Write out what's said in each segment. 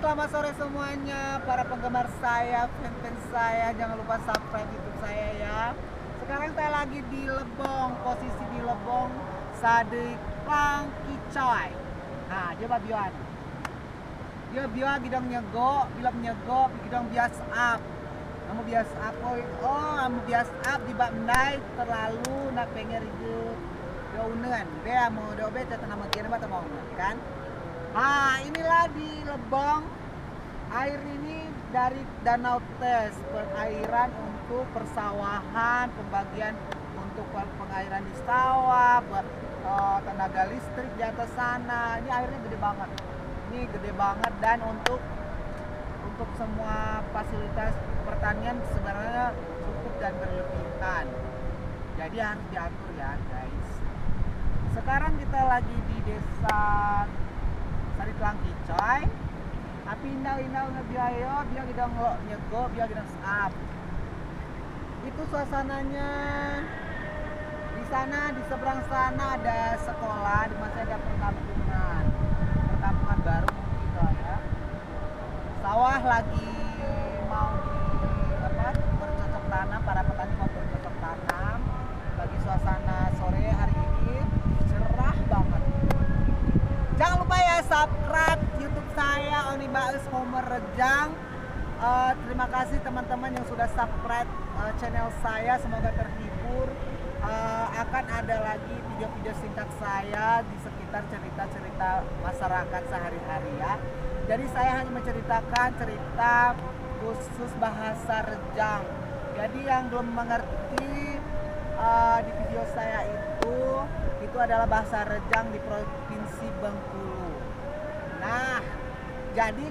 selamat sore semuanya para penggemar saya, fans saya. Jangan lupa subscribe YouTube saya ya. Sekarang saya lagi di Lebong, posisi di Lebong, Sade Plang Kicoy. Nah, dia babian. Dia biar gidang nyego, bilang nyego, gidang bias up. Kamu bias up, kamu bias up di bak mendai terlalu nak pengen ribut. Dia unean, dia mau dobe tata nama kira bata mau kan? Ah, inilah di Lebong. Air ini dari Danau Tes, perairan untuk persawahan, pembagian untuk pengairan di sawah, buat tenaga listrik di atas sana. Ini airnya gede banget. Ini gede banget dan untuk semua fasilitas pertanian sebenarnya cukup dan berlebihan. Jadi harus diatur ya, guys. Sekarang kita lagi di desa Sari Plang Kicoy. Tapi indah-indah ngebiayo, biar kita nyego, biar kita up. Itu suasananya. Di sana, di seberang sana ada sekolah, di mana ada perkampungan baru mungkin lah ya. Sawah lagi mau bercocok tanam, para petani mau bercocok tanam. Bagi suasana sore hari ini cerah banget. Jangan lupa ya subscribe YouTube saya Oni Baes Homer Rejang. Terima kasih teman-teman yang sudah subscribe channel saya. Semoga terhibur. Akan ada lagi video-video singkat saya di sekitar cerita-cerita masyarakat sehari-hari ya. Jadi saya hanya menceritakan cerita khusus bahasa Rejang. Jadi yang belum mengerti di video saya itu adalah bahasa Rejang di Provinsi Bengkulu. Nah, jadi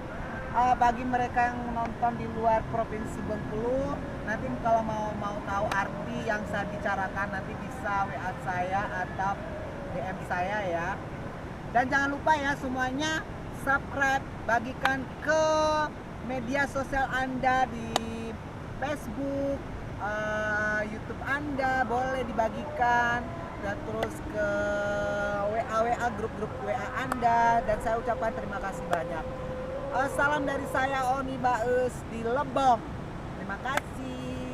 bagi mereka yang menonton di luar Provinsi Bengkulu, nanti kalau mau tahu arti yang saya bicarakan nanti bisa WA saya atau DM saya ya. Dan jangan lupa ya semuanya subscribe, bagikan ke media sosial Anda di Facebook, YouTube Anda boleh dibagikan, dan terus ke WA grup WA Anda, dan saya ucapkan terima kasih banyak. Salam dari saya Oni Baes di Lebong. Terima kasih.